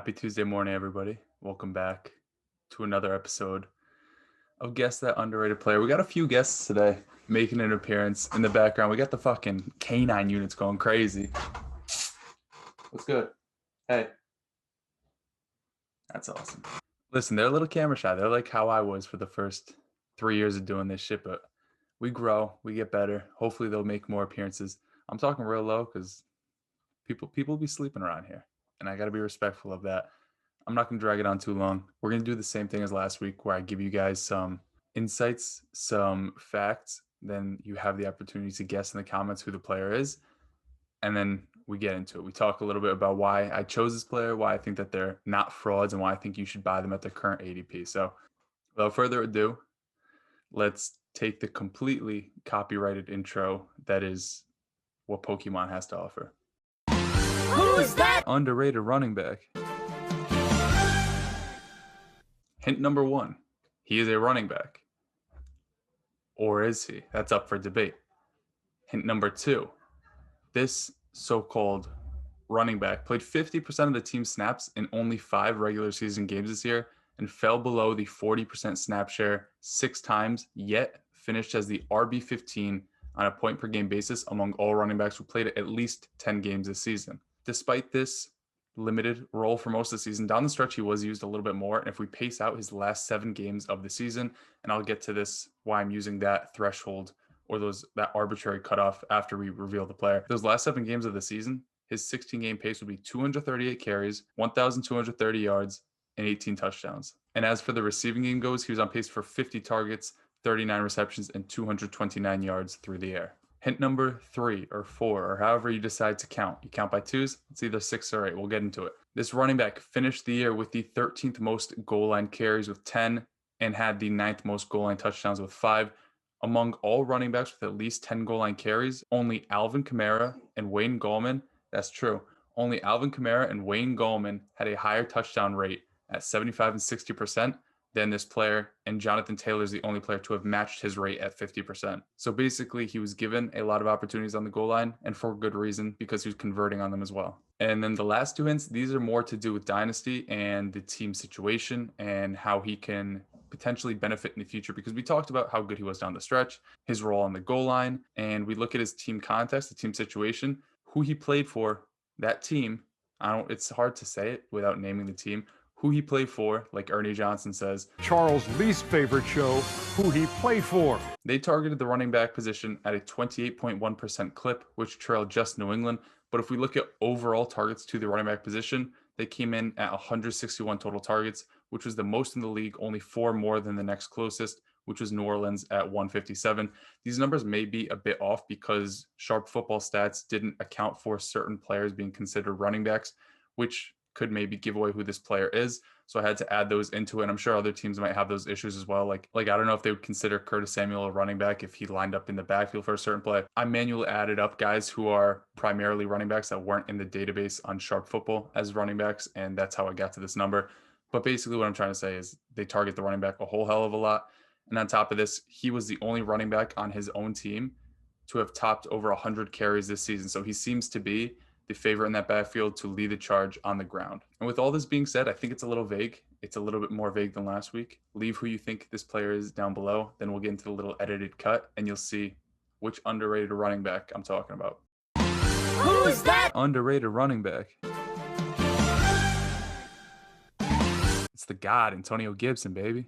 Happy Tuesday morning, everybody. Welcome back to another episode of Guess That Underrated Player. We got a few guests today making an appearance in the background. We got the fucking canine units going crazy. What's good? Hey. That's awesome. Listen, they're a little camera shy. They're like how I was for the first 3 years of doing this shit, but we grow, we get better. Hopefully they'll make more appearances. I'm talking real low because people be sleeping around here, and I got to be respectful of that. I'm not going to drag it on too long. We're going to do the same thing as last week where I give you guys some insights, some facts. Then you have the opportunity to guess in the comments who the player is. And then we get into it. We talk a little bit about why I chose this player, why I think that they're not frauds, and why I think you should buy them at their current ADP. So without further ado, let's take the completely copyrighted intro that is what Pokemon has to offer. Who's that? Underrated running back. Hint number one, he is a running back. Or is he? That's up for debate. Hint number two, this so-called running back played 50% of the team's snaps in only 5 regular season games this year and fell below the 40% snap share 6 times, yet finished as the RB15 on a point per game basis among all running backs who played at least 10 games this season. Despite this limited role for most of the season, down the stretch he was used a little bit more. And if we pace out his last 7 games of the season, and I'll get to this why I'm using that threshold or that arbitrary cutoff after we reveal the player. Those last 7 games of the season, his 16-game pace would be 238 carries, 1,230 yards, and 18 touchdowns. And as for the receiving game goes, he was on pace for 50 targets, 39 receptions, and 229 yards through the air. Hint number 3 or 4, or however you decide to count. You count by twos, it's either 6 or 8. We'll get into it. This running back finished the year with the 13th most goal line carries with 10 and had the 9th most goal line touchdowns with 5. Among all running backs with at least 10 goal line carries, only Alvin Kamara and Wayne Gallman, that's true, only Alvin Kamara and Wayne Gallman had a higher touchdown rate at 75 and 60% than this player, and Jonathan Taylor is the only player to have matched his rate at 50%. So basically, he was given a lot of opportunities on the goal line, and for good reason, because he was converting on them as well. And then the last 2 hints, these are more to do with Dynasty and the team situation and how he can potentially benefit in the future, because we talked about how good he was down the stretch, his role on the goal line, and we look at his team context, the team situation, who he played for, that team. It's hard to say it without naming the team. Who he played for, like Ernie Johnson says. Charles' least favorite show, who he played for. They targeted the running back position at a 28.1% clip, which trailed just New England. But if we look at overall targets to the running back position, they came in at 161 total targets, which was the most in the league, only 4 more than the next closest, which was New Orleans at 157. These numbers may be a bit off because Sharp Football Stats didn't account for certain players being considered running backs, which could maybe give away who this player is. So I had to add those into it. And I'm sure other teams might have those issues as well. Like I don't know if they would consider Curtis Samuel a running back if he lined up in the backfield for a certain play. I manually added up guys who are primarily running backs that weren't in the database on Sharp Football as running backs. And that's how I got to this number. But basically what I'm trying to say is they target the running back a whole hell of a lot. And on top of this, he was the only running back on his own team to have topped over 100 carries this season. So he seems to be the favorite in that backfield to lead the charge on the ground. And with all this being said, I think it's a little vague. It's a little bit more vague than last week. Leave who you think this player is down below. Then we'll get into the little edited cut and you'll see which underrated running back I'm talking about. Who's that? Underrated running back. It's the god, Antonio Gibson, baby.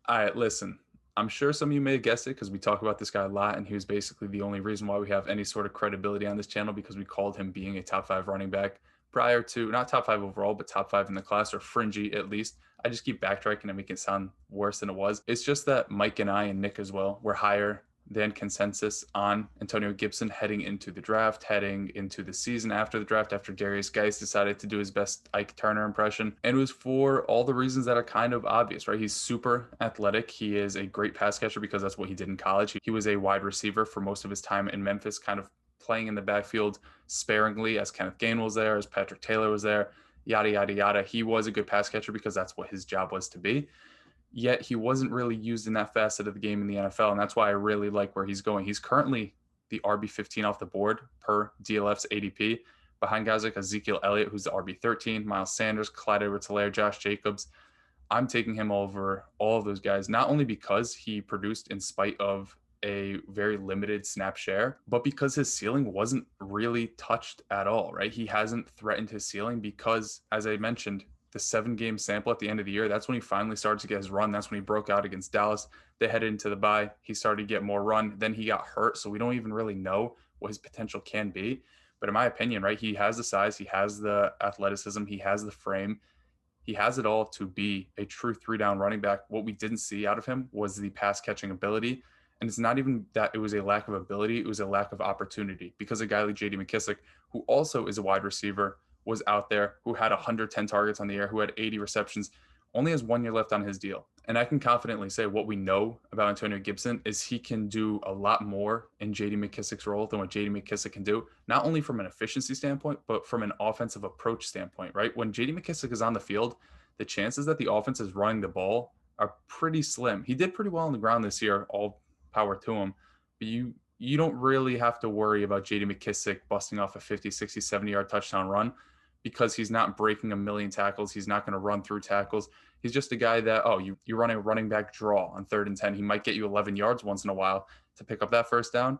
All right, listen. I'm sure some of you may have guessed it because we talk about this guy a lot, and he was basically the only reason why we have any sort of credibility on this channel, because we called him being a top 5 running back prior to, not top 5 overall, but top 5 in the class, or fringy at least. I just keep backtracking and make it sound worse than it was. It's just that Mike and I and Nick as well were higher than consensus on Antonio Gibson heading into the draft, heading into the season after the draft, after Darius Geis decided to do his best Ike Turner impression. And it was for all the reasons that are kind of obvious, right? He's super athletic. He is a great pass catcher because that's what he did in college. He was a wide receiver for most of his time in Memphis, kind of playing in the backfield sparingly as Kenneth Gainwell was there, as Patrick Taylor was there, yada, yada, yada. He was a good pass catcher because that's what his job was to be. Yet he wasn't really used in that facet of the game in the NFL, and that's why I really like where he's going. He's currently the RB15 off the board per DLF's ADP, behind guys like Ezekiel Elliott, who's the RB13, Miles Sanders, Clyde Edwards-Helaire, Josh Jacobs. I'm taking him over all of those guys, not only because he produced in spite of a very limited snap share, but because his ceiling wasn't really touched at all, right? He hasn't threatened his ceiling because, as I mentioned, the 7-game sample at the end of the year, that's when he finally started to get his run. That's when he broke out against Dallas. They headed into the bye. He started to get more run. Then he got hurt. So we don't even really know what his potential can be. But in my opinion, right, he has the size, he has the athleticism, he has the frame. He has it all to be a true 3-down running back. What we didn't see out of him was the pass catching ability. And it's not even that it was a lack of ability, it was a lack of opportunity because a guy like JD McKissic, who also is a wide receiver, was out there, who had 110 targets on the air, who had 80 receptions, only has 1 year left on his deal. And I can confidently say what we know about Antonio Gibson is he can do a lot more in JD McKissic's role than what JD McKissic can do, not only from an efficiency standpoint, but from an offensive approach standpoint, right? When JD McKissic is on the field, the chances that the offense is running the ball are pretty slim. He did pretty well on the ground this year, all power to him, but you don't really have to worry about JD McKissic busting off a 50, 60, 70-yard touchdown run because he's not breaking a million tackles. He's not going to run through tackles. He's just a guy that, you run a running back draw on 3rd and 10. He might get you 11 yards once in a while to pick up that first down.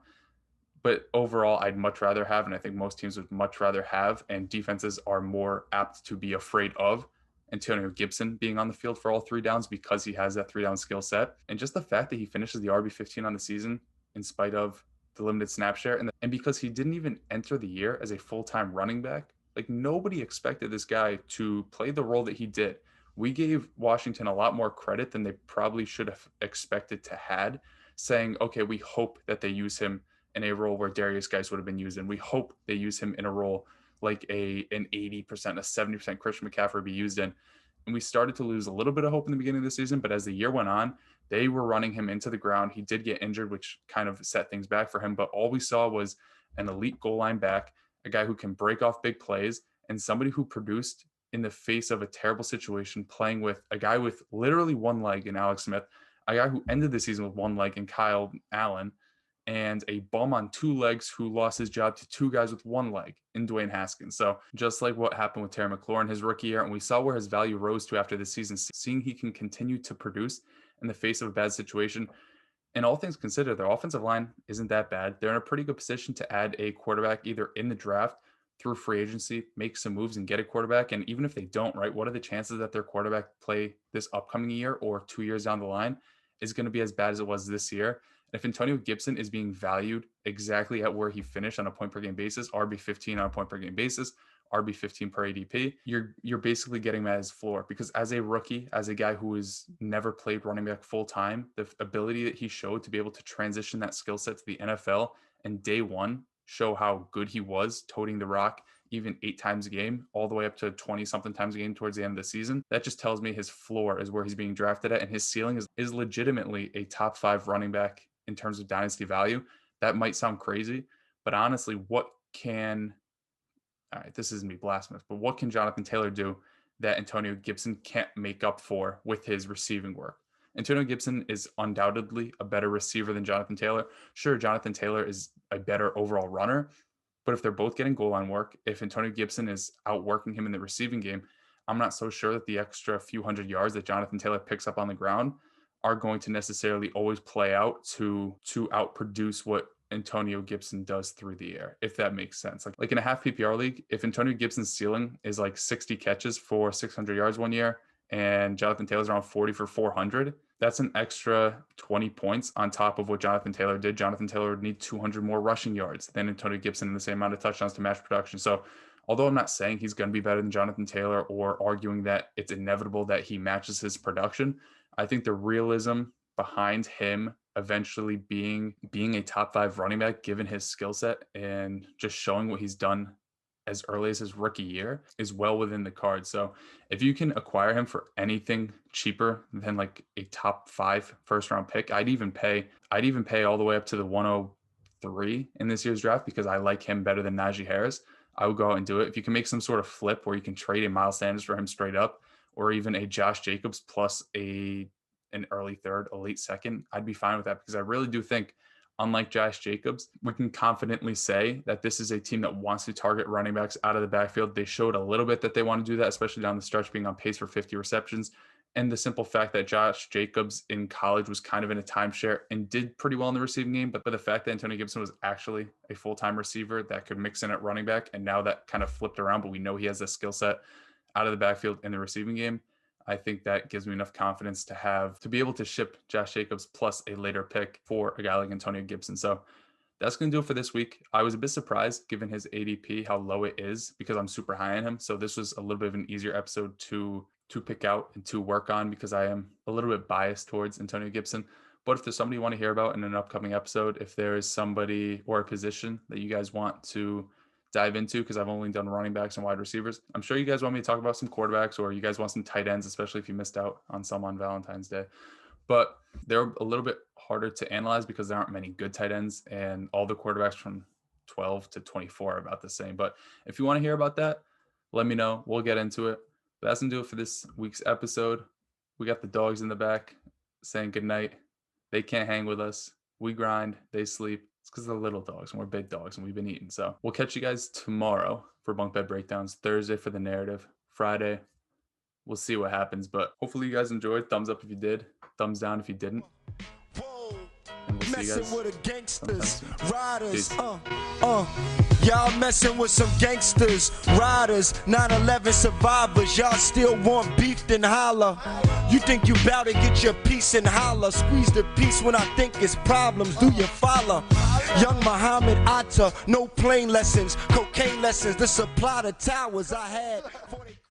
But overall, I'd much rather have, and I think most teams would much rather have, and defenses are more apt to be afraid of Antonio Gibson being on the field for all 3 downs because he has that 3-down skill set. And just the fact that he finishes the RB15 on the season in spite of the limited snap share, and because he didn't even enter the year as a full-time running back, like nobody expected this guy to play the role that he did. We gave Washington a lot more credit than they probably should have expected to had, saying, okay, we hope that they use him in a role where Darius Geis would have been used in. We hope they use him in a role like an 80%, a 70% Christian McCaffrey be used in. And we started to lose a little bit of hope in the beginning of the season, but as the year went on, they were running him into the ground. He did get injured, which kind of set things back for him, but all we saw was an elite goal line back, a guy who can break off big plays, and somebody who produced in the face of a terrible situation, playing with a guy with literally 1 leg in Alex Smith, a guy who ended the season with 1 leg in Kyle Allen, and a bum on 2 legs who lost his job to 2 guys with 1 leg in Dwayne Haskins. So just like what happened with Terry McLaurin his rookie year, and we saw where his value rose to after the season, seeing he can continue to produce in the face of a bad situation. And all things considered, their offensive line isn't that bad. They're in a pretty good position to add a quarterback either in the draft, through free agency, make some moves and get a quarterback. And even if they don't, right, what are the chances that their quarterback play this upcoming year or 2 years down the line is going to be as bad as it was this year? And if Antonio Gibson is being valued exactly at where he finished on a point per game basis, RB15 on a point per game basis, RB15 per ADP, you're basically getting him at his floor, because as a rookie, as a guy who has never played running back full time, the ability that he showed to be able to transition that skill set to the NFL and day one show how good he was toting the rock even 8 times a game, all the way up to 20 something times a game towards the end of the season. That just tells me his floor is where he's being drafted at, and his ceiling is legitimately a top 5 running back in terms of dynasty value. That might sound crazy, but honestly, this isn't me blasphemous, but what can Jonathan Taylor do that Antonio Gibson can't make up for with his receiving work? Antonio Gibson is undoubtedly a better receiver than Jonathan Taylor. Sure, Jonathan Taylor is a better overall runner, but if they're both getting goal line work, if Antonio Gibson is outworking him in the receiving game, I'm not so sure that the extra few hundred yards that Jonathan Taylor picks up on the ground are going to necessarily always play out to outproduce what Antonio Gibson does through the air, if that makes sense. Like in a half PPR league, if Antonio Gibson's ceiling is like 60 catches for 600 yards 1 year, and Jonathan Taylor's around 40 for 400, that's an extra 20 points on top of what Jonathan Taylor did. Jonathan Taylor would need 200 more rushing yards than Antonio Gibson in the same amount of touchdowns to match production. So although I'm not saying he's going to be better than Jonathan Taylor or arguing that it's inevitable that he matches his production, I think the realism behind him eventually being a top 5 running back, given his skill set and just showing what he's done as early as his rookie year, is well within the cards. So if you can acquire him for anything cheaper than like a top 5 first round pick, I'd even pay all the way up to the 103 in this year's draft, because I like him better than Najee Harris. I would go out and do it. If you can make some sort of flip where you can trade a Miles Sanders for him straight up, or even a Josh Jacobs plus an early 3rd, a late 2nd, I'd be fine with that, because I really do think unlike Josh Jacobs, we can confidently say that this is a team that wants to target running backs out of the backfield. They showed a little bit that they want to do that, especially down the stretch, being on pace for 50 receptions. And the simple fact that Josh Jacobs in college was kind of in a timeshare and did pretty well in the receiving game. But the fact that Antonio Gibson was actually a full-time receiver that could mix in at running back, and now that kind of flipped around, but we know he has a skill set out of the backfield in the receiving game. I think that gives me enough confidence to be able to ship Josh Jacobs plus a later pick for a guy like Antonio Gibson. So that's going to do it for this week. I was a bit surprised given his ADP, how low it is, because I'm super high on him. So this was a little bit of an easier episode to pick out and to work on, because I am a little bit biased towards Antonio Gibson. But if there's somebody you want to hear about in an upcoming episode, if there is somebody or a position that you guys want to dive into, because I've only done running backs and wide receivers, I'm sure you guys want me to talk about some quarterbacks, or you guys want some tight ends, especially if you missed out on some on Valentine's Day. But they're a little bit harder to analyze because there aren't many good tight ends, and all the quarterbacks from 12 to 24 are about the same. But if you want to hear about that, let me know. We'll get into it. But that's going to do it for this week's episode. We got the dogs in the back saying goodnight. They can't hang with us. We grind. They sleep. It's because they're little dogs and we're big dogs and we've been eating. So we'll catch you guys tomorrow for Bunk Bed Breakdowns. Thursday for the narrative. Friday, we'll see what happens. But hopefully you guys enjoyed. Thumbs up if you did. Thumbs down if you didn't. And we'll see you guys with the gangsters, riders, Peace. Y'all messing with some gangsters, riders, 9/11 survivors. Y'all still want beef, then holler. You think you bout to get your piece and holler. Squeeze the piece when I think it's problems. Do you follow? Young Muhammad Atta, no plane lessons, cocaine lessons. The supply the towers I had.